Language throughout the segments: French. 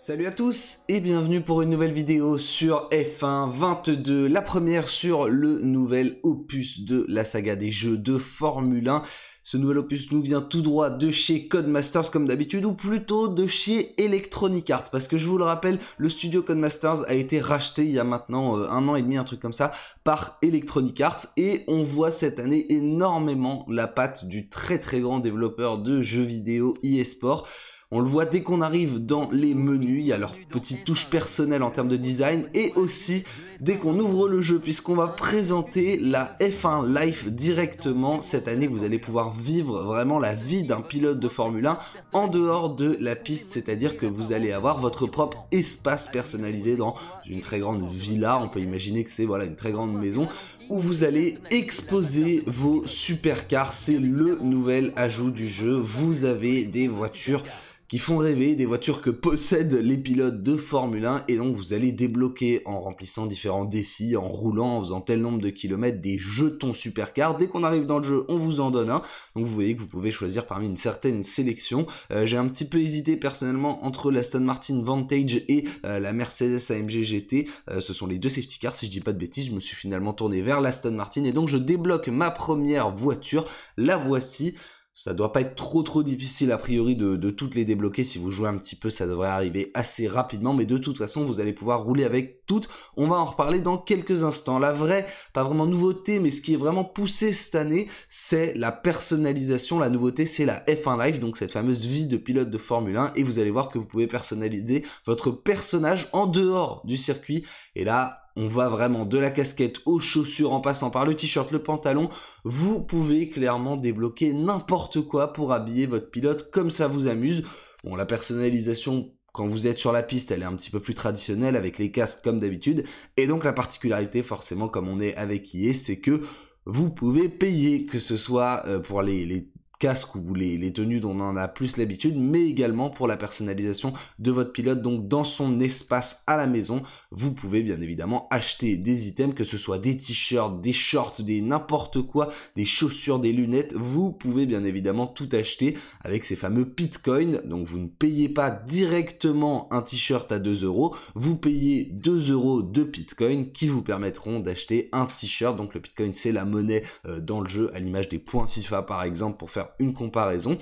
Salut à tous et bienvenue pour une nouvelle vidéo sur F1 22, la première sur le nouvel opus de la saga des jeux de Formule 1. Ce nouvel opus nous vient tout droit de chez Codemasters comme d'habitude, ou plutôt de chez Electronic Arts, parce que je vous le rappelle, le studio Codemasters a été racheté il y a maintenant un an et demi, un truc comme ça, par Electronic Arts, et on voit cette année énormément la patte du très grand développeur de jeux vidéo eSport. On le voit dès qu'on arrive dans les menus, il y a leur petite touche personnelle en termes de design, et aussi dès qu'on ouvre le jeu, puisqu'on va présenter la F1 Life directement. Cette année, vous allez pouvoir vivre vraiment la vie d'un pilote de Formule 1 en dehors de la piste, c'est-à-dire que vous allez avoir votre propre espace personnalisé dans une très grande villa. On peut imaginer que c'est une très grande maison où vous allez exposer vos supercars. C'est le nouvel ajout du jeu. Vous avez des voitures qui font rêver, des voitures que possèdent les pilotes de Formule 1, et donc vous allez débloquer en remplissant différents défis, en roulant, en faisant tel nombre de kilomètres, des jetons supercars. Dès qu'on arrive dans le jeu, on vous en donne un, donc vous voyez que vous pouvez choisir parmi une certaine sélection. J'ai un petit peu hésité personnellement entre l'Aston Martin Vantage et la Mercedes AMG GT, ce sont les deux safety cars si je dis pas de bêtises. Je me suis finalement tourné vers l'Aston Martin, et donc je débloque ma première voiture, la voici. Ça doit pas être trop difficile a priori de toutes les débloquer. Si vous jouez un petit peu, ça devrait arriver assez rapidement, mais de toute façon vous allez pouvoir rouler avec toutes. On va en reparler dans quelques instants. La vraie, pas vraiment nouveauté, mais ce qui est vraiment poussé cette année, c'est la personnalisation. La nouveauté, c'est la F1 Life, donc cette fameuse vie de pilote de Formule 1, et vous allez voir que vous pouvez personnaliser votre personnage en dehors du circuit. Et là, on va vraiment de la casquette aux chaussures en passant par le t-shirt, le pantalon. Vous pouvez clairement débloquer n'importe quoi pour habiller votre pilote comme ça vous amuse. Bon, la personnalisation, quand vous êtes sur la piste, elle est un petit peu plus traditionnelle avec les casques comme d'habitude. Et donc la particularité, forcément, comme on est avec EA, c'est que vous pouvez payer, que ce soit pour les casques ou les tenues dont on en a plus l'habitude, mais également pour la personnalisation de votre pilote. Donc dans son espace à la maison, vous pouvez bien évidemment acheter des items, que ce soit des t-shirts, des shorts, des n'importe quoi, des chaussures, des lunettes. Vous pouvez bien évidemment tout acheter avec ces fameux Pitcoin. Donc vous ne payez pas directement un t-shirt à 2 €, vous payez 2 € de Pitcoin qui vous permettront d'acheter un t-shirt. Donc le Pitcoin, c'est la monnaie dans le jeu, à l'image des points FIFA par exemple, pour faire une comparaison.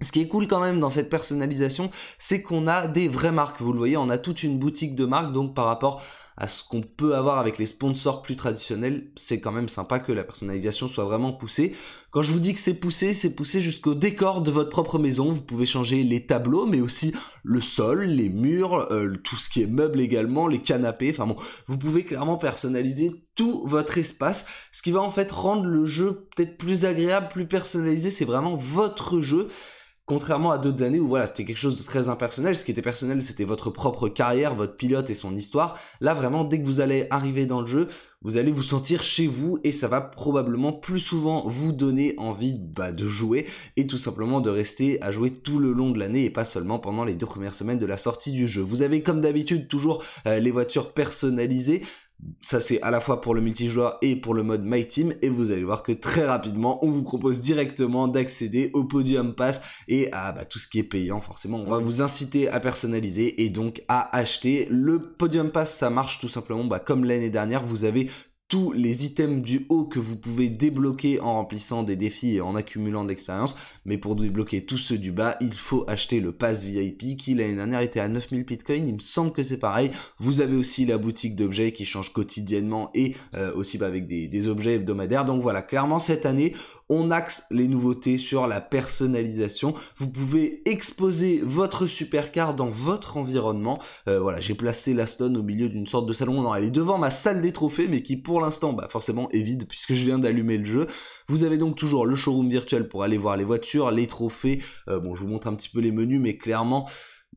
Ce qui est cool quand même dans cette personnalisation, c'est qu'on a des vraies marques. Vous le voyez, on a toute une boutique de marques, donc par rapport à ce qu'on peut avoir avec les sponsors plus traditionnels, c'est quand même sympa que la personnalisation soit vraiment poussée. Quand je vous dis que c'est poussé jusqu'au décor de votre propre maison. Vous pouvez changer les tableaux, mais aussi le sol, les murs, tout ce qui est meubles également, les canapés, enfin bon, vous pouvez clairement personnaliser tout votre espace, ce qui va en fait rendre le jeu peut-être plus agréable, plus personnalisé. C'est vraiment votre jeu. Contrairement à d'autres années où voilà, c'était quelque chose de très impersonnel. Ce qui était personnel, c'était votre propre carrière, votre pilote et son histoire. Là, vraiment, dès que vous allez arriver dans le jeu, vous allez vous sentir chez vous, et ça va probablement plus souvent vous donner envie de jouer, et tout simplement de rester à jouer tout le long de l'année et pas seulement pendant les 2 premières semaines de la sortie du jeu. Vous avez comme d'habitude toujours les voitures personnalisées. Ça, c'est à la fois pour le multijoueur et pour le mode My Team, et vous allez voir que très rapidement on vous propose directement d'accéder au Podium Pass et à tout ce qui est payant. Forcément, on va vous inciter à personnaliser et donc à acheter. Le Podium Pass, ça marche tout simplement comme l'année dernière. Vous avez tous les items du haut que vous pouvez débloquer en remplissant des défis et en accumulant de l'expérience, mais pour débloquer tous ceux du bas, il faut acheter le pass VIP qui l'année dernière était à 9000 Bitcoin. Il me semble que c'est pareil. Vous avez aussi la boutique d'objets qui change quotidiennement, et aussi avec des objets hebdomadaires. Donc voilà, clairement cette année, on axe les nouveautés sur la personnalisation. Vous pouvez exposer votre supercar dans votre environnement. Voilà, j'ai placé l'Aston au milieu d'une sorte de salon. Non, elle est devant ma salle des trophées, mais qui pour l'instant forcément est vide puisque je viens d'allumer le jeu. Vous avez donc toujours le showroom virtuel pour aller voir les voitures, les trophées. Bon, je vous montre un petit peu les menus, mais clairement,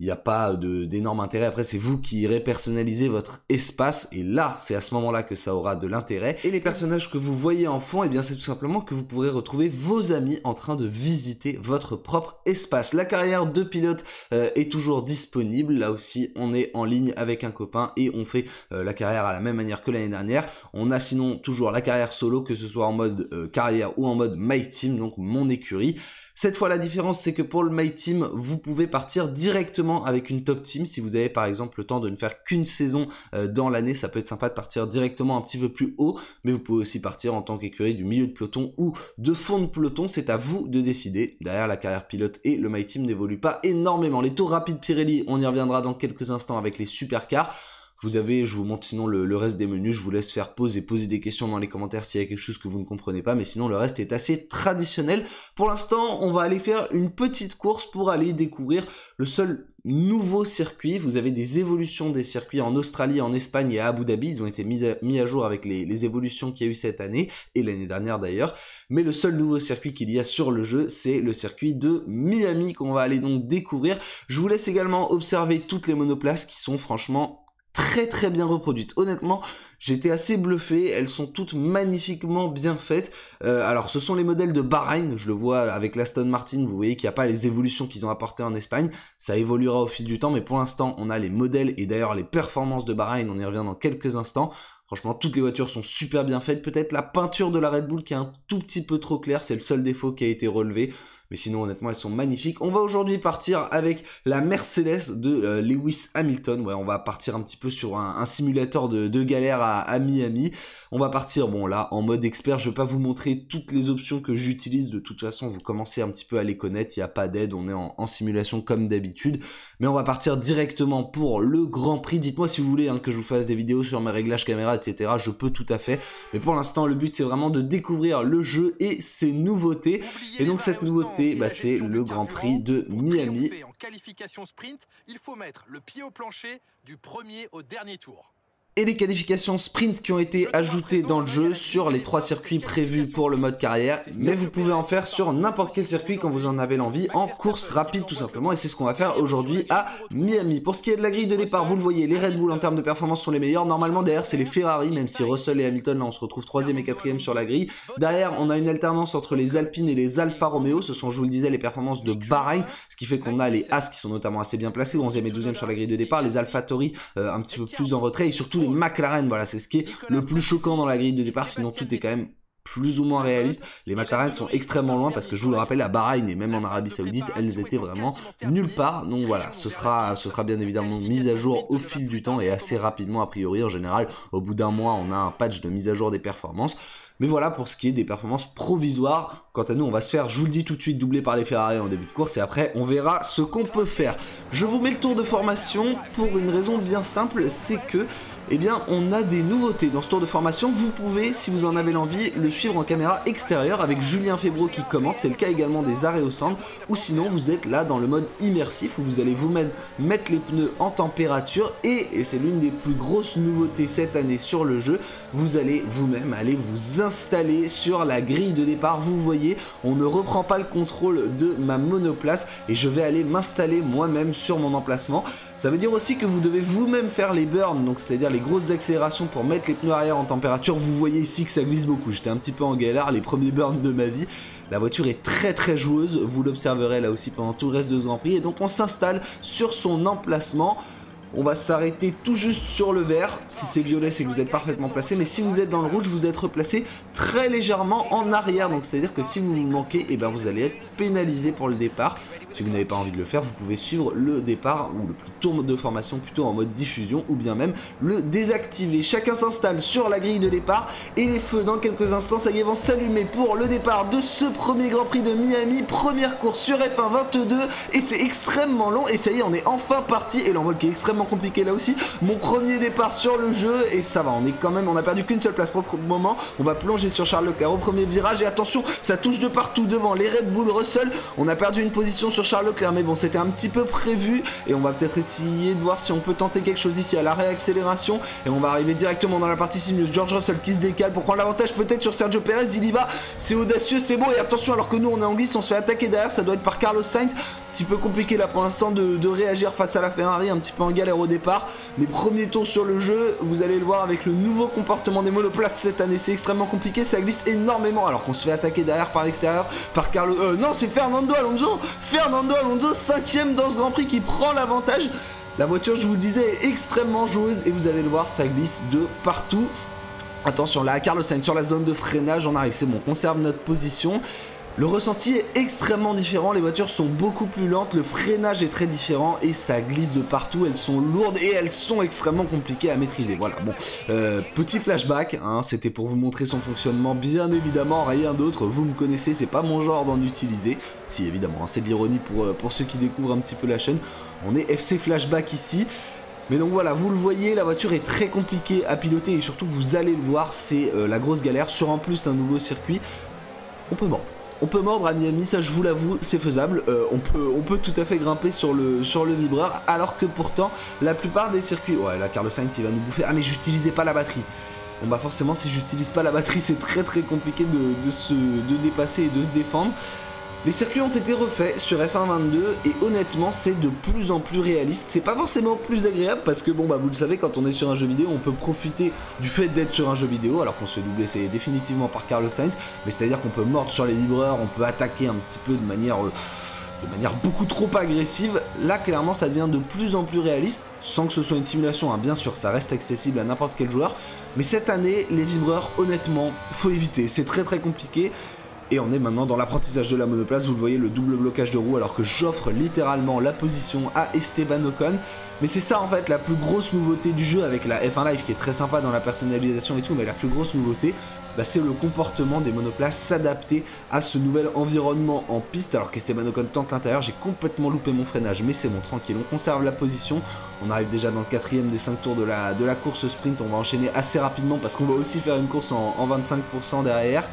il n'y a pas d'énorme intérêt. Après, c'est vous qui irez personnaliser votre espace, et là, c'est à ce moment-là que ça aura de l'intérêt. Et les personnages que vous voyez en fond, c'est tout simplement que vous pourrez retrouver vos amis en train de visiter votre propre espace. La carrière de pilote est toujours disponible. Là aussi, on est en ligne avec un copain et on fait la carrière à la même manière que l'année dernière. On a sinon toujours la carrière solo, que ce soit en mode carrière ou en mode My Team, donc mon écurie. Cette fois la différence c'est que pour le My Team vous pouvez partir directement avec une top team. Si vous avez par exemple le temps de ne faire qu'une saison dans l'année, ça peut être sympa de partir directement un petit peu plus haut, mais vous pouvez aussi partir en tant qu'écurie du milieu de peloton ou de fond de peloton, c'est à vous de décider. Derrière, la carrière pilote et le My Team n'évoluent pas énormément. Les tours rapides Pirelli, on y reviendra dans quelques instants avec les supercars. Vous avez, je vous montre sinon le reste des menus, je vous laisse faire pause et poser des questions dans les commentaires s'il y a quelque chose que vous ne comprenez pas, mais sinon le reste est assez traditionnel. Pour l'instant, on va aller faire une petite course pour aller découvrir le seul nouveau circuit. Vous avez des évolutions des circuits en Australie, en Espagne et à Abu Dhabi, ils ont été mis à jour avec les évolutions qu'il y a eu cette année, et l'année dernière d'ailleurs, mais le seul nouveau circuit qu'il y a sur le jeu, c'est le circuit de Miami qu'on va aller donc découvrir. Je vous laisse également observer toutes les monoplaces qui sont franchement très bien reproduites. Honnêtement, j'étais assez bluffé, elles sont toutes magnifiquement bien faites. Alors ce sont les modèles de Bahreïn, je le vois avec l'Aston Martin, vous voyez qu'il n'y a pas les évolutions qu'ils ont apportées en Espagne, ça évoluera au fil du temps, mais pour l'instant on a les modèles et d'ailleurs les performances de Bahreïn, on y revient dans quelques instants. Franchement, toutes les voitures sont super bien faites, peut-être la peinture de la Red Bull qui est un tout petit peu trop claire, c'est le seul défaut qui a été relevé. Mais sinon, honnêtement, elles sont magnifiques. On va aujourd'hui partir avec la Mercedes de Lewis Hamilton. Ouais, on va partir un petit peu sur un simulateur de galère à Miami. On va partir, bon là, en mode expert. Je ne vais pas vous montrer toutes les options que j'utilise. De toute façon, vous commencez un petit peu à les connaître. Il n'y a pas d'aide, on est en simulation comme d'habitude. Mais on va partir directement pour le Grand Prix. Dites-moi si vous voulez que je vous fasse des vidéos sur mes réglages caméra, etc. Je peux tout à fait. Mais pour l'instant, le but, c'est vraiment de découvrir le jeu et ses nouveautés. Et donc, cette nouveauté, c'est le Grand Prix de Miami. En qualification sprint, il faut mettre le pied au plancher du premier au dernier tour. Et les qualifications sprint qui ont été ajoutées dans le jeu sur les 3 circuits prévus pour le mode carrière, mais vous pouvez en faire sur n'importe quel circuit quand vous en avez l'envie, en course rapide tout simplement, et c'est ce qu'on va faire aujourd'hui à Miami. Pour ce qui est de la grille de départ, vous le voyez, les Red Bull en termes de performance sont les meilleurs, normalement derrière c'est les Ferrari, même si Russell et Hamilton là on se retrouve 3e et 4e sur la grille. Derrière on a une alternance entre les Alpines et les Alfa Romeo, ce sont je vous le disais les performances de Bahreïn, ce qui fait qu'on a les As qui sont notamment assez bien placés, 11e et 12e sur la grille de départ, les AlphaTauri un petit peu plus en retrait, et surtout les McLaren, voilà, c'est ce qui est le plus choquant dans la grille de départ, sinon tout est quand même plus ou moins réaliste. Les McLaren sont extrêmement loin parce que je vous le rappelle, à Bahreïn et même en Arabie Saoudite, elles étaient vraiment nulle part. Donc voilà, ce sera bien évidemment mis à jour au fil du temps et assez rapidement a priori. En général, au bout d'un mois, on a un patch de mise à jour des performances. Mais voilà pour ce qui est des performances provisoires. Quant à nous, on va se faire, je vous le dis tout de suite, doubler par les Ferrari en début de course et après on verra ce qu'on peut faire. Je vous mets le tour de formation pour une raison bien simple, c'est que eh bien on a des nouveautés dans ce tour de formation. Vous pouvez, si vous en avez l'envie, le suivre en caméra extérieure avec Julien Febvreau qui commente, c'est le cas également des arrêts au stand, ou sinon vous êtes là dans le mode immersif où vous allez vous-même mettre les pneus en température et c'est l'une des plus grosses nouveautés cette année sur le jeu, vous allez vous-même aller vous installer sur la grille de départ. Vous voyez, on ne reprend pas le contrôle de ma monoplace et je vais aller m'installer moi-même sur mon emplacement. Ça veut dire aussi que vous devez vous-même faire les burns, donc c'est-à-dire les grosses accélérations pour mettre les pneus arrière en température. Vous voyez ici que ça glisse beaucoup, j'étais un petit peu en galère, les premiers burns de ma vie. La voiture est très joueuse, vous l'observerez là aussi pendant tout le reste de ce Grand Prix. Et donc on s'installe sur son emplacement. On va s'arrêter tout juste sur le vert. Si c'est violet, c'est que vous êtes parfaitement placé. Mais si vous êtes dans le rouge, vous êtes replacé très légèrement en arrière. Donc c'est-à-dire que si vous vous manquez, eh ben, vous allez être pénalisé pour le départ. Si vous n'avez pas envie de le faire, vous pouvez suivre le départ ou le tour de formation plutôt en mode diffusion ou bien même le désactiver. Chacun s'installe sur la grille de départ et les feux dans quelques instants, ça y est, vont s'allumer pour le départ de ce premier Grand Prix de Miami. Première course sur F1 22 et c'est extrêmement long et ça y est, on est enfin parti. Et l'envol qui est extrêmement compliqué là aussi. Mon premier départ sur le jeu et ça va, on a perdu qu'une seule place pour le moment. On va plonger sur Charles Leclerc au premier virage et attention, ça touche de partout devant les Red Bull, Russell. On a perdu une position sur Charles Leclerc, mais bon, c'était un petit peu prévu et on va peut-être essayer de voir si on peut tenter quelque chose ici à la réaccélération et on va arriver directement dans la partie sinueuse. George Russell qui se décale pour prendre l'avantage peut-être sur Sergio Perez, il y va, c'est audacieux, c'est beau et attention, alors que nous on est en glisse, on se fait attaquer derrière, ça doit être par Carlos Sainz. Un petit peu compliqué là pour l'instant de réagir face à la Ferrari, un petit peu en galère au départ, mais premier tour sur le jeu, vous allez le voir avec le nouveau comportement des monoplaces cette année, c'est extrêmement compliqué, ça glisse énormément alors qu'on se fait attaquer derrière par l'extérieur par Carlos, non c'est Fernando Alonso, 5e dans ce Grand Prix qui prend l'avantage. La voiture, je vous le disais, est extrêmement joueuse et vous allez le voir, ça glisse de partout. Attention là, Carlos Sainz sur la zone de freinage, on arrive, c'est bon, on conserve notre position. Le ressenti est extrêmement différent, les voitures sont beaucoup plus lentes, le freinage est très différent et ça glisse de partout, elles sont lourdes et elles sont extrêmement compliquées à maîtriser. Voilà, bon, petit flashback, hein, c'était pour vous montrer son fonctionnement, bien évidemment, rien d'autre, vous me connaissez, c'est pas mon genre d'en utiliser. Si évidemment, hein, c'est de l'ironie pour ceux qui découvrent un petit peu la chaîne, on est FC Flashback ici. Mais donc voilà, vous le voyez, la voiture est très compliquée à piloter et surtout vous allez le voir, c'est la grosse galère. Sur en plus un nouveau circuit, on peut mordre. On peut mordre à Miami, ça je vous l'avoue, c'est faisable. On peut tout à fait grimper sur le vibreur, alors que pourtant, la plupart des circuits... Ouais, là, Carlos Sainz, il va nous bouffer. Ah, mais j'utilisais pas la batterie. Bon bah forcément, si j'utilise pas la batterie, c'est très compliqué de dépasser et de se défendre. Les circuits ont été refaits sur F1 22 et honnêtement c'est de plus en plus réaliste. C'est pas forcément plus agréable parce que bon bah vous le savez, quand on est sur un jeu vidéo on peut profiter du fait d'être sur un jeu vidéo alors qu'on se fait doubler c'est définitivement par Carlos Sainz, mais c'est à dire qu'on peut mordre sur les vibreurs, on peut attaquer un petit peu de manière beaucoup trop agressive. Là clairement ça devient de plus en plus réaliste, sans que ce soit une simulation, hein. Bien sûr ça reste accessible à n'importe quel joueur, mais cette année les vibreurs honnêtement faut éviter, c'est très compliqué. Et on est maintenant dans l'apprentissage de la monoplace, vous le voyez, le double blocage de roue alors que j'offre littéralement la position à Esteban Ocon. Mais c'est ça en fait la plus grosse nouveauté du jeu avec la F1 Live qui est très sympa dans la personnalisation et tout, mais la plus grosse nouveauté, bah, c'est le comportement des monoplaces, s'adapter à ce nouvel environnement en piste. Alors qu'Esteban Ocon tente l'intérieur, j'ai complètement loupé mon freinage, mais c'est bon, tranquille, on conserve la position. On arrive déjà dans le 4ème des 5 tours de la course sprint, on va enchaîner assez rapidement parce qu'on va aussi faire une course en 25% derrière.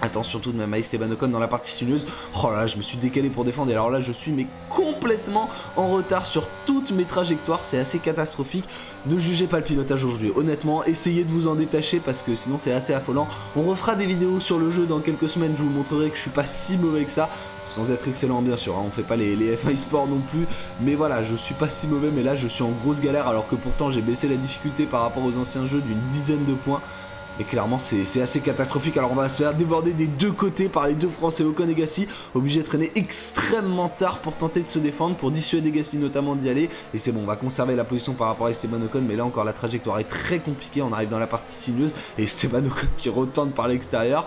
Attention tout de même à Esteban Ocon dans la partie sinueuse. Oh là là, je me suis décalé pour défendre et alors là je suis mais complètement en retard sur toutes mes trajectoires, c'est assez catastrophique. Ne jugez pas le pilotage aujourd'hui, honnêtement, essayez de vous en détacher parce que sinon c'est assez affolant. On refera des vidéos sur le jeu dans quelques semaines, je vous montrerai que je suis pas si mauvais que ça. Sans être excellent bien sûr, hein, on fait pas les F1 eSport non plus, mais voilà, je suis pas si mauvais, mais là je suis en grosse galère alors que pourtant j'ai baissé la difficulté par rapport aux anciens jeux d'une dizaine de points. Et clairement c'est assez catastrophique. Alors on va se faire déborder des deux côtés par les deux Français, Ocon et Gasly, obligé de freiner extrêmement tard pour tenter de se défendre, pour dissuader Gasly notamment d'y aller. Et c'est bon, on va conserver la position par rapport à Esteban Ocon, mais là encore la trajectoire est très compliquée, on arrive dans la partie sinueuse et Esteban Ocon qui retente par l'extérieur.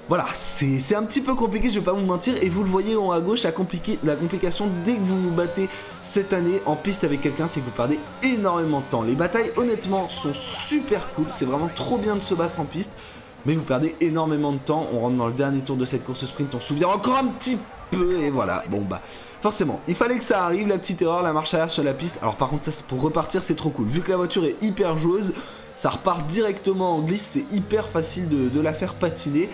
Voilà, c'est un petit peu compliqué, je vais pas vous mentir, et vous le voyez en haut à gauche, la complication dès que vous vous battez cette année en piste avec quelqu'un, c'est que vous perdez énormément de temps. Les batailles honnêtement sont super cool, c'est vraiment trop bien de se battre en piste, mais vous perdez énormément de temps. On rentre dans le dernier tour de cette course sprint, on se souvient encore un petit peu, et voilà, bon bah... Forcément, il fallait que ça arrive, la petite erreur, la marche arrière sur la piste. Alors par contre, ça, pour repartir, c'est trop cool. Vu que la voiture est hyper joueuse, ça repart directement en glisse, c'est hyper facile de la faire patiner.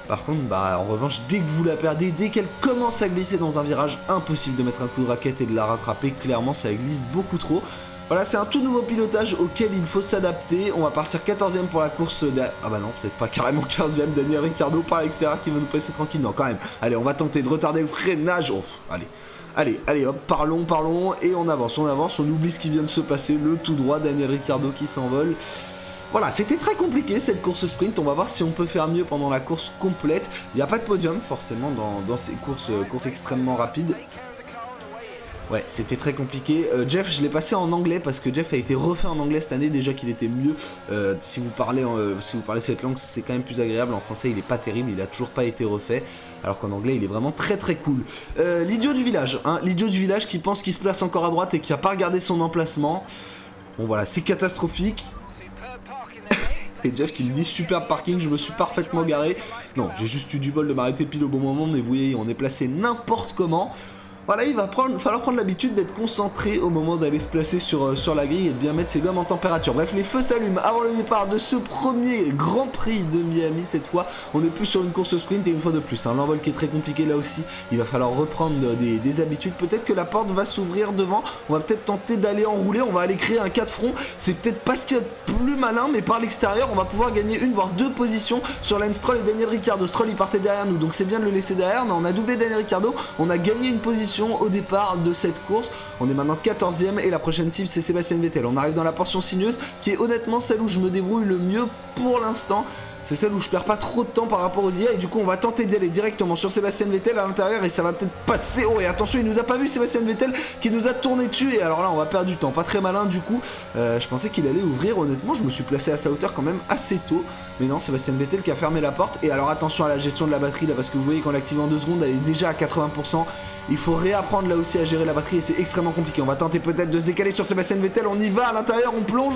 Par contre, bah en revanche, dès que vous la perdez, dès qu'elle commence à glisser dans un virage, impossible de mettre un coup de raquette et de la rattraper. Clairement, ça glisse beaucoup trop. Voilà, c'est un tout nouveau pilotage auquel il faut s'adapter. On va partir 14ème pour la course. Ah bah non, peut-être pas carrément 15ème. Daniel Ricciardo par l'extérieur qui va nous passer tranquille. Non, quand même. Allez, on va tenter de retarder le freinage. Oh, allez, hop, parlons, et on avance, on oublie ce qui vient de se passer, le tout droit, Daniel Ricciardo qui s'envole. Voilà, c'était très compliqué cette course sprint, on va voir si on peut faire mieux pendant la course complète. Il n'y a pas de podium forcément dans ces courses extrêmement rapides. Ouais, c'était très compliqué. Jeff, je l'ai passé en anglais parce que Jeff a été refait en anglais cette année, déjà qu'il était mieux. Si vous parlez cette langue, c'est quand même plus agréable. En français, il est pas terrible, il a toujours pas été refait. Alors qu'en anglais, il est vraiment très cool. L'idiot du village, hein, l'idiot du village qui pense qu'il se place encore à droite et qui a pas regardé son emplacement. Bon voilà, c'est catastrophique. Et Jeff qui me dit super parking, je me suis parfaitement garé. Non, j'ai juste eu du bol de m'arrêter pile au bon moment, mais vous voyez, on est placé n'importe comment. Voilà, il va falloir prendre l'habitude d'être concentré au moment d'aller se placer sur la grille et de bien mettre ses gommes en température. Bref, les feux s'allument avant le départ de ce premier Grand Prix de Miami. Cette fois, on est plus sur une course sprint et une fois de plus. Hein, l'envol qui est très compliqué là aussi. Il va falloir reprendre des habitudes. Peut-être que la porte va s'ouvrir devant. On va peut-être tenter d'aller enrouler. On va aller créer un 4 front. C'est peut-être pas ce qu'il y a de plus malin, mais par l'extérieur, on va pouvoir gagner une voire deux positions sur Lance Stroll et Daniel Ricciardo. Stroll, il partait derrière nous, donc c'est bien de le laisser derrière. Mais on a doublé Daniel Ricciardo. On a gagné une position au départ de cette course. On est maintenant 14ème et la prochaine cible c'est Sébastien Vettel. On arrive dans la portion sinueuse qui est honnêtement celle où je me débrouille le mieux pour l'instant. c'est celle où je perds pas trop de temps par rapport aux IA, et du coup on va tenter d'y aller directement sur Sébastien Vettel à l'intérieur, et ça va peut-être passer. Oh, et attention, il nous a pas vu, Sébastien Vettel, qui nous a tourné dessus, et alors là on va perdre du temps, pas très malin du coup. Je pensais qu'il allait ouvrir, honnêtement je me suis placé à sa hauteur quand même assez tôt, mais non, Sébastien Vettel qui a fermé la porte. Et alors attention à la gestion de la batterie là, parce que vous voyez qu'on l'active en 2 secondes, elle est déjà à 80%. Il faut réapprendre là aussi à gérer la batterie, et c'est extrêmement compliqué. On va tenter peut-être de se décaler sur Sébastien Vettel, on y va à l'intérieur, on plonge,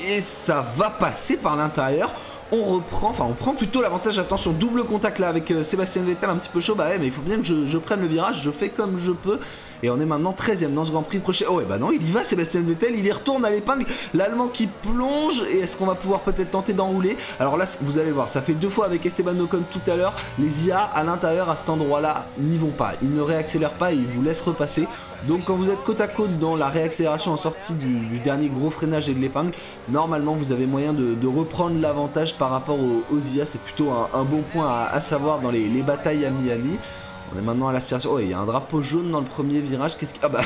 et ça va passer par l'intérieur. On reprend, enfin on prend plutôt l'avantage. Attention, double contact là avec Sébastien Vettel, un petit peu chaud. Bah ouais, mais il faut bien que je prenne le virage, je fais comme je peux. Et on est maintenant 13ème dans ce Grand Prix prochain. Oh, et bah non, il y va Sébastien Vettel, il y retourne à l'épingle. L'Allemand qui plonge, et est-ce qu'on va pouvoir peut-être tenter d'enrouler? Alors là, vous allez voir, ça fait 2 fois avec Esteban Ocon tout à l'heure. Les IA à l'intérieur à cet endroit-là n'y vont pas. Ils ne réaccélèrent pas et ils vous laissent repasser. Donc quand vous êtes côte à côte dans la réaccélération en sortie du dernier gros freinage et de l'épingle, normalement vous avez moyen de reprendre l'avantage par rapport aux IA. C'est plutôt un bon point à savoir dans les batailles à Miami. On est maintenant à l'aspiration. Oh, il y a un drapeau jaune dans le premier virage. Qu'est-ce qui... Ah bah...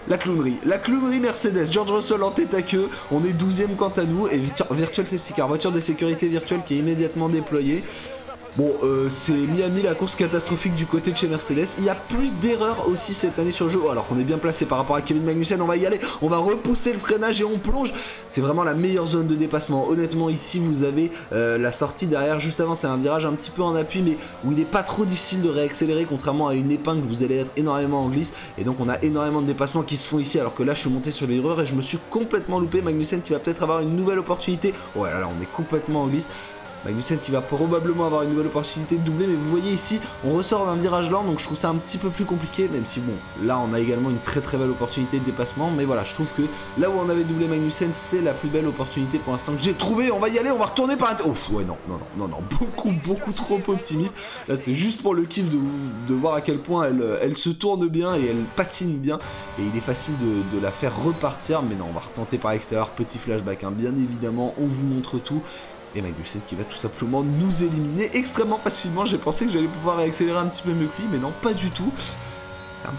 La clownerie Mercedes, George Russell en tête à queue. On est 12ème quant à nous. Et Virtual Safety Car, voiture de sécurité virtuelle qui est immédiatement déployée. Bon, c'est Miami, la course catastrophique du côté de chez Mercedes. Il y a plus d'erreurs aussi cette année sur le jeu, alors qu'on est bien placé par rapport à Kevin Magnussen. On va y aller, on va repousser le freinage et on plonge. C'est vraiment la meilleure zone de dépassement. Honnêtement, ici vous avez la sortie derrière. Juste avant, c'est un virage un petit peu en appui, mais où il n'est pas trop difficile de réaccélérer, contrairement à une épingle, vous allez être énormément en glisse. Et donc on a énormément de dépassements qui se font ici, alors que là je suis monté sur l'erreur et je me suis complètement loupé. Magnussen qui va peut-être avoir une nouvelle opportunité. Ouais, là on est complètement en glisse. Magnussen qui va probablement avoir une nouvelle opportunité de doubler, mais vous voyez ici on ressort d'un virage lent, donc je trouve ça un petit peu plus compliqué, même si bon, là on a également une très belle opportunité de dépassement. Mais voilà, je trouve que là où on avait doublé Magnussen, c'est la plus belle opportunité pour l'instant que j'ai trouvé. On va y aller, on va retourner par l'intérieur. Ouf, ouais, non, beaucoup trop optimiste. Là c'est juste pour le kiff de voir à quel point elle se tourne bien et elle patine bien, et il est facile de la faire repartir. Mais non, on va retenter par l'extérieur, petit flashback, hein. Bien évidemment on vous montre tout. Et Magnussen qui va tout simplement nous éliminer extrêmement facilement. J'ai pensé que j'allais pouvoir accélérer un petit peu mieux que lui, mais non, pas du tout. C'est un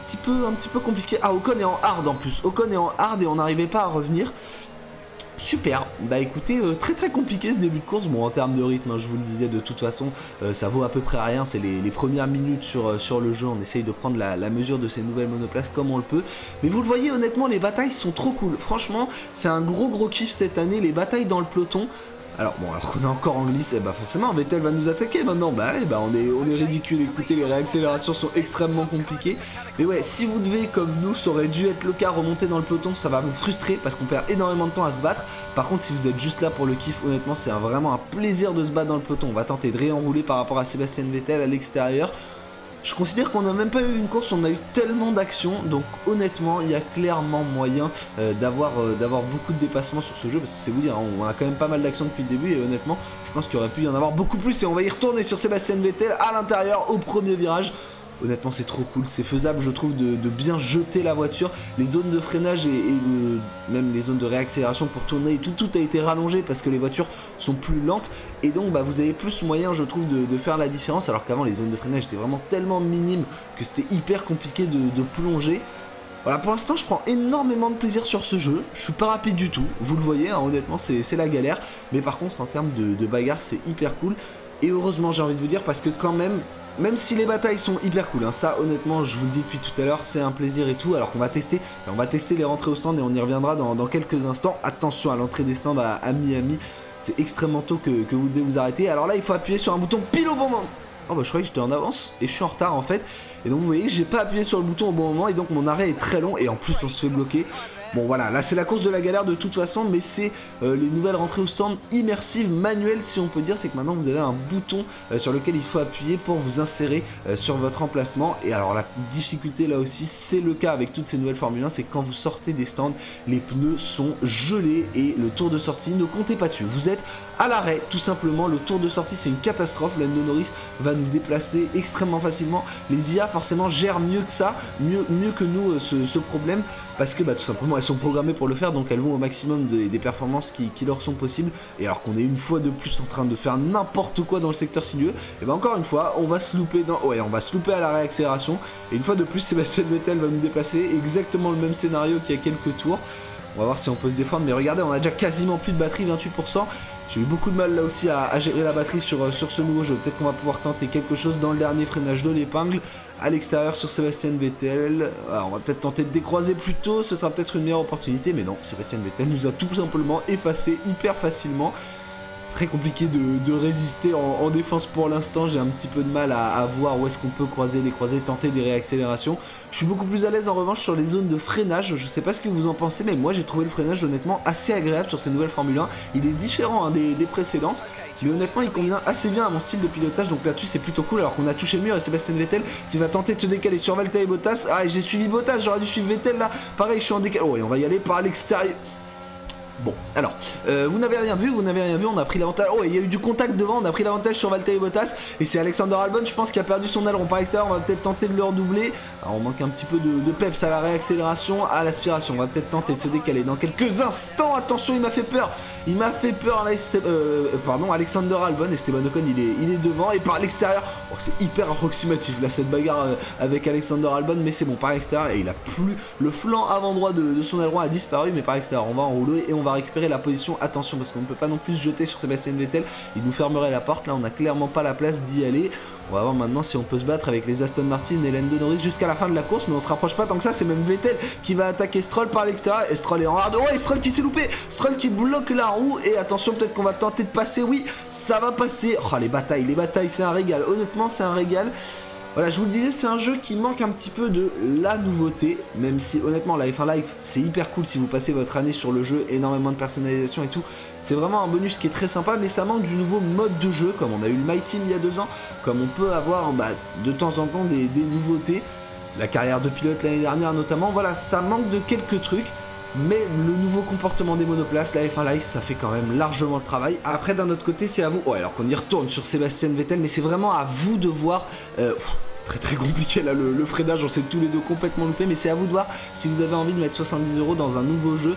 petit peu compliqué. Ah, Ocon est en hard en plus. Ocon est en hard et on n'arrivait pas à revenir. Super, bah écoutez, très compliqué ce début de course. Bon, en termes de rythme, hein, je vous le disais, de toute façon, ça vaut à peu près rien. C'est les premières minutes sur le jeu. On essaye de prendre la mesure de ces nouvelles monoplaces comme on le peut. Mais vous le voyez, honnêtement, les batailles sont trop cool. Franchement, c'est un gros kiff cette année, les batailles dans le peloton. Alors bon, alors qu'on est encore en glisse, et bah forcément Vettel va nous attaquer maintenant. Bah ouais, bah on est ridicule. Écoutez, les réaccélérations sont extrêmement compliquées. Mais ouais, si vous devez, comme nous, ça aurait dû être le cas, remonter dans le peloton, ça va vous frustrer parce qu'on perd énormément de temps à se battre. Par contre, si vous êtes juste là pour le kiff, honnêtement, c'est vraiment un plaisir de se battre dans le peloton. On va tenter de réenrouler par rapport à Sébastien Vettel à l'extérieur. Je considère qu'on n'a même pas eu une course, on a eu tellement d'actions, donc honnêtement il y a clairement moyen d'avoir beaucoup de dépassements sur ce jeu, parce que c'est vous dire, on a quand même pas mal d'actions depuis le début, et honnêtement je pense qu'il aurait pu y en avoir beaucoup plus. Et on va y retourner sur Sébastien Vettel à l'intérieur au premier virage. Honnêtement c'est trop cool, c'est faisable je trouve de bien jeter la voiture. Les zones de freinage et même les zones de réaccélération pour tourner et tout a été rallongé parce que les voitures sont plus lentes. Et donc bah, vous avez plus moyen je trouve de faire la différence, alors qu'avant les zones de freinage étaient vraiment tellement minimes que c'était hyper compliqué de plonger. Voilà, pour l'instant je prends énormément de plaisir sur ce jeu. Je suis pas rapide du tout, vous le voyez, hein, honnêtement c'est la galère. Mais par contre en termes de bagarre c'est hyper cool. Et heureusement j'ai envie de vous dire, parce que quand même si les batailles sont hyper cool, hein, ça honnêtement je vous le dis depuis tout à l'heure, c'est un plaisir et tout. Alors qu'on va tester les rentrées au stand et on y reviendra dans quelques instants. Attention à l'entrée des stands à Miami, c'est extrêmement tôt que vous devez vous arrêter. Alors là il faut appuyer sur un bouton pile au bon moment. Oh bah je croyais que j'étais en avance et je suis en retard en fait. Et donc vous voyez, j'ai pas appuyé sur le bouton au bon moment et donc mon arrêt est très long et en plus on se fait bloquer. Bon voilà, là c'est la course de la galère de toute façon, mais c'est les nouvelles rentrées au stand immersives, manuelles si on peut dire. C'est que maintenant vous avez un bouton sur lequel il faut appuyer pour vous insérer sur votre emplacement. Et alors la difficulté là aussi, c'est le cas avec toutes ces nouvelles Formule 1, c'est que quand vous sortez des stands, les pneus sont gelés et le tour de sortie, ne comptez pas dessus. Vous êtes à l'arrêt tout simplement, le tour de sortie c'est une catastrophe. Lando Norris va nous déplacer extrêmement facilement. Les IA forcément gèrent mieux que ça, mieux que nous ce problème, parce que bah, tout simplement elles sont programmées pour le faire, donc elles vont au maximum des performances qui leur sont possibles. Et alors qu'on est une fois de plus en train de faire n'importe quoi dans le secteur sinueux, et bah encore une fois on va se louper on va se louper à la réaccélération. Et une fois de plus Sébastien Vettel va nous déplacer, exactement le même scénario qu'il y a quelques tours. On va voir si on peut se défendre, mais regardez, on a déjà quasiment plus de batterie, 28%. J'ai eu beaucoup de mal là aussi à gérer la batterie sur ce nouveau jeu. Peut-être qu'on va pouvoir tenter quelque chose dans le dernier freinage de l'épingle à l'extérieur sur Sébastien Vettel. Alors, on va peut-être tenter de décroiser plus tôt, ce sera peut-être une meilleure opportunité, mais non, Sébastien Vettel nous a tout simplement effacé hyper facilement. Très compliqué de résister en défense pour l'instant. J'ai un petit peu de mal à voir où est-ce qu'on peut croiser, décroiser, tenter des réaccélérations. Je suis beaucoup plus à l'aise en revanche sur les zones de freinage. Je sais pas ce que vous en pensez, mais moi j'ai trouvé le freinage honnêtement assez agréable sur ces nouvelles Formule 1. Il est différent des précédentes, mais honnêtement il convient assez bien à mon style de pilotage, donc là-dessus c'est plutôt cool. Alors qu'on a touché le mur et Sébastien Vettel qui va tenter de se décaler sur Valtteri Bottas. Ah, et j'ai suivi Bottas, j'aurais dû suivre Vettel là. Pareil, je suis en décalage. Oh, et on va y aller par l'extérieur. Bon, alors, vous n'avez rien vu, on a pris l'avantage. Oh, il y a eu du contact devant, on a pris l'avantage sur Valtteri Bottas. Et c'est Alexander Albon, je pense, qui a perdu son aileron par l'extérieur. On va peut-être tenter de le redoubler. Alors, on manque un petit peu de peps à la réaccélération, à l'aspiration. On va peut-être tenter de se décaler dans quelques instants. Attention, il m'a fait peur. Il m'a fait peur, Alexander Albon. Esteban Ocon, il est devant. Et par l'extérieur, oh, c'est hyper approximatif là, cette bagarre avec Alexander Albon. Mais c'est bon, par l'extérieur. Et il a plus. Le flanc avant droit de son aileron a disparu. Mais par l'extérieur, on va enrouler et on va récupérer la position. Attention, parce qu'on ne peut pas non plus se jeter sur Sébastien Vettel, il nous fermerait la porte. Là on n'a clairement pas la place d'y aller. On va voir maintenant si on peut se battre avec les Aston Martin et Lando Norris jusqu'à la fin de la course, mais on se rapproche pas tant que ça. C'est même Vettel qui va attaquer Stroll par l'extérieur, et Stroll est en hard. Ouais, Stroll qui s'est loupé, Stroll qui bloque la roue. Et attention, peut-être qu'on va tenter de passer. Oui, ça va passer. Oh, les batailles c'est un régal, honnêtement c'est un régal. Voilà, je vous le disais, c'est un jeu qui manque un petit peu de la nouveauté, même si honnêtement la F1 Live c'est hyper cool si vous passez votre année sur le jeu, énormément de personnalisation et tout. C'est vraiment un bonus qui est très sympa, mais ça manque du nouveau mode de jeu, comme on a eu le My Team il y a 2 ans, comme on peut avoir de temps en temps des nouveautés. La carrière de pilote l'année dernière notamment, voilà, ça manque de quelques trucs. Mais le nouveau comportement des monoplaces, la F1 Live, ça fait quand même largement le travail. Après, d'un autre côté, c'est à vous. Ouais, alors qu'on y retourne sur Sébastien Vettel, mais c'est vraiment à vous de voir. Très compliqué là le freinage, on s'est tous les deux complètement loupé, mais c'est à vous de voir si vous avez envie de mettre 70 € dans un nouveau jeu.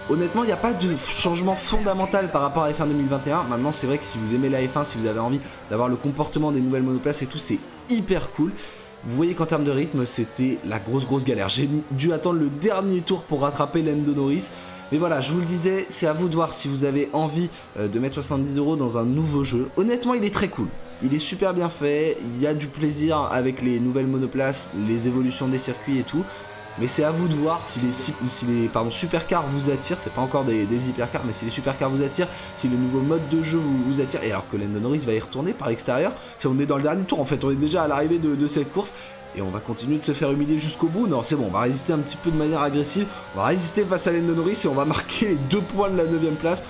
Honnêtement, il n'y a pas de changement fondamental par rapport à F1 2021. Maintenant, c'est vrai que si vous aimez la F1, si vous avez envie d'avoir le comportement des nouvelles monoplaces et tout, c'est hyper cool. Vous voyez qu'en termes de rythme, c'était la grosse galère. J'ai dû attendre le dernier tour pour rattraper Lando Norris. Mais voilà, je vous le disais, c'est à vous de voir si vous avez envie de mettre 70 € dans un nouveau jeu. Honnêtement, il est très cool. Il est super bien fait, il y a du plaisir avec les nouvelles monoplaces, les évolutions des circuits et tout. Mais c'est à vous de voir si les supercars vous attirent. C'est pas encore des hypercars, mais si les supercars vous attirent, si le nouveau mode de jeu vous attire. Et alors que Lando Norris va y retourner par l'extérieur, si on est dans le dernier tour en fait, on est déjà à l'arrivée de cette course. Et on va continuer de se faire humilier jusqu'au bout. Non, c'est bon, on va résister un petit peu de manière agressive. On va résister face à Lando Norris et on va marquer les 2 points de la 9ème place.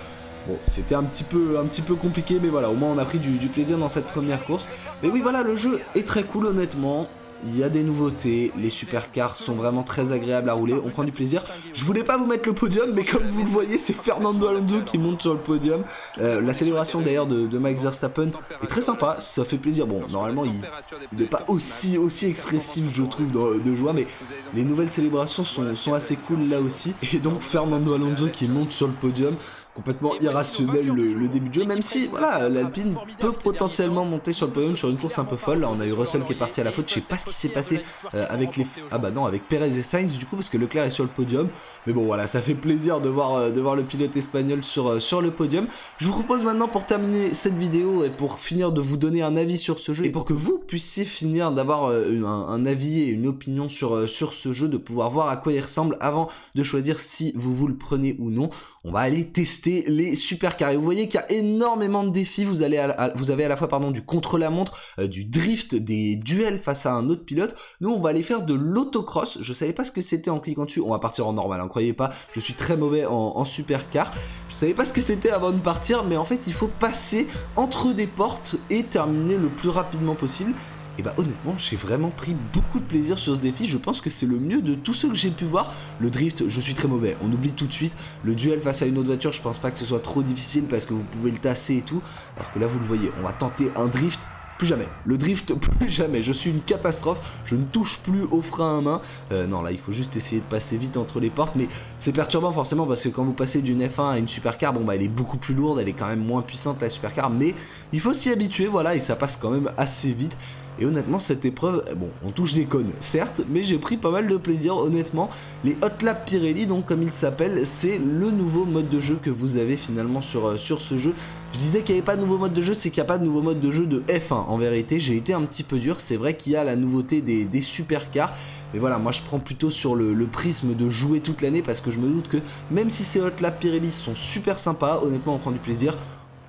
Bon, c'était un petit peu compliqué, mais voilà, au moins on a pris du plaisir dans cette première course. Mais oui, voilà, le jeu est très cool, honnêtement. Il y a des nouveautés, les supercars sont vraiment très agréables à rouler, on prend du plaisir. Je voulais pas vous mettre le podium, mais comme vous le voyez, c'est Fernando Alonso qui monte sur le podium. La célébration d'ailleurs de Max Verstappen est très sympa, ça fait plaisir. Bon, normalement il n'est pas aussi expressif, je trouve, de joie, mais les nouvelles célébrations sont assez cool là aussi. Et donc Fernando Alonso qui monte sur le podium. Complètement irrationnel le début de jeu, même si voilà, l'Alpine peut potentiellement monter sur le podium sur une course un peu folle. Là on a eu Russell qui est parti à la faute, je sais pas ce qui s'est passé avec les... Ah bah non, avec Perez et Sainz du coup, parce que Leclerc est sur le podium. Mais bon voilà, ça fait plaisir de voir le pilote espagnol sur le podium. Je vous propose maintenant, pour terminer cette vidéo et pour finir de vous donner un avis sur ce jeu, et pour que vous puissiez finir d'avoir un avis et une opinion sur ce jeu, de pouvoir voir à quoi il ressemble avant de choisir si vous le prenez ou non, on va aller tester les supercars. Et vous voyez qu'il y a énormément de défis. Vous avez à la fois du contre-la-montre, du drift, des duels face à un autre pilote. Nous on va aller faire de l'autocross. Je savais pas ce que c'était en cliquant dessus. On va partir en normal, hein, croyez pas, je suis très mauvais en supercar. Je savais pas ce que c'était avant de partir, mais en fait il faut passer entre des portes et terminer le plus rapidement possible. Et bah honnêtement, j'ai vraiment pris beaucoup de plaisir sur ce défi. Je pense que c'est le mieux de tous ceux que j'ai pu voir. Le drift, je suis très mauvais, on oublie tout de suite. Le duel face à une autre voiture, je pense pas que ce soit trop difficile parce que vous pouvez le tasser et tout. Alors que là vous le voyez, on va tenter un drift. Plus jamais, le drift plus jamais, je suis une catastrophe, je ne touche plus au frein à main. Non là il faut juste essayer de passer vite entre les portes, mais c'est perturbant forcément parce que quand vous passez d'une F1 à une supercar, bon bah elle est beaucoup plus lourde, elle est quand même moins puissante la supercar, mais il faut s'y habituer, voilà, et ça passe quand même assez vite. Et honnêtement, cette épreuve, bon, on touche des cônes, certes, mais j'ai pris pas mal de plaisir, honnêtement. Les Hot Lap Pirelli, donc comme il s'appelle, c'est le nouveau mode de jeu que vous avez finalement sur ce jeu. Je disais qu'il n'y avait pas de nouveau mode de jeu, c'est qu'il n'y a pas de nouveau mode de jeu de F1. En vérité, j'ai été un petit peu dur, c'est vrai qu'il y a la nouveauté des supercars. Mais voilà, moi je prends plutôt sur le prisme de jouer toute l'année parce que je me doute que même si ces Hot Lap Pirelli sont super sympas, honnêtement on prend du plaisir.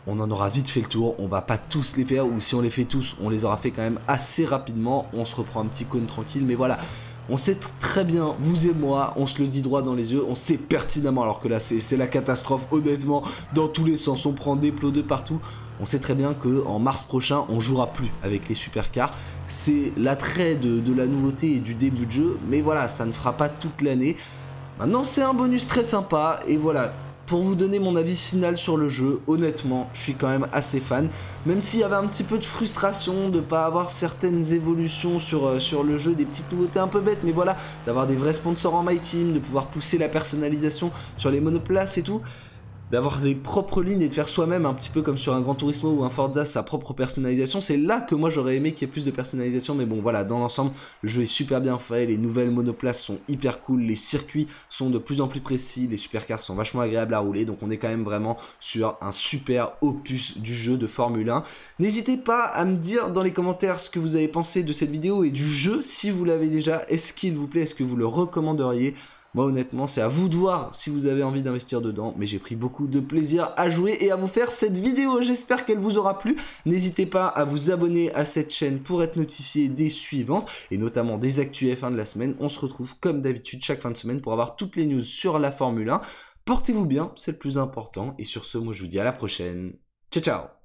On en aura vite fait le tour, on va pas tous les faire, ou si on les fait tous, on les aura fait quand même assez rapidement, on se reprend un petit cône tranquille, mais voilà, on sait très bien, vous et moi, on se le dit droit dans les yeux, on sait pertinemment, alors que là c'est la catastrophe, honnêtement, dans tous les sens, on prend des plots de partout, on sait très bien qu'en mars prochain, on jouera plus avec les supercars, c'est l'attrait de la nouveauté et du début de jeu, mais voilà, ça ne fera pas toute l'année. Maintenant c'est un bonus très sympa, et voilà. Pour vous donner mon avis final sur le jeu, honnêtement, je suis quand même assez fan. Même s'il y avait un petit peu de frustration de ne pas avoir certaines évolutions sur le jeu, des petites nouveautés un peu bêtes, mais voilà, d'avoir des vrais sponsors en My Team, de pouvoir pousser la personnalisation sur les monoplaces et tout, d'avoir les propres lignes et de faire soi-même un petit peu comme sur un Gran Turismo ou un Forza sa propre personnalisation, c'est là que moi j'aurais aimé qu'il y ait plus de personnalisation, mais bon voilà, dans l'ensemble le jeu est super bien fait, les nouvelles monoplaces sont hyper cool, les circuits sont de plus en plus précis, les supercars sont vachement agréables à rouler, donc on est quand même vraiment sur un super opus du jeu de Formule 1. N'hésitez pas à me dire dans les commentaires ce que vous avez pensé de cette vidéo et du jeu, si vous l'avez déjà, est-ce qu'il vous plaît, est-ce que vous le recommanderiez? Moi honnêtement c'est à vous de voir si vous avez envie d'investir dedans, mais j'ai pris beaucoup de plaisir à jouer et à vous faire cette vidéo, j'espère qu'elle vous aura plu. N'hésitez pas à vous abonner à cette chaîne pour être notifié des suivantes, et notamment des actus F1 de la semaine. On se retrouve comme d'habitude chaque fin de semaine pour avoir toutes les news sur la Formule 1. Portez-vous bien, c'est le plus important, et sur ce moi je vous dis à la prochaine. Ciao ciao.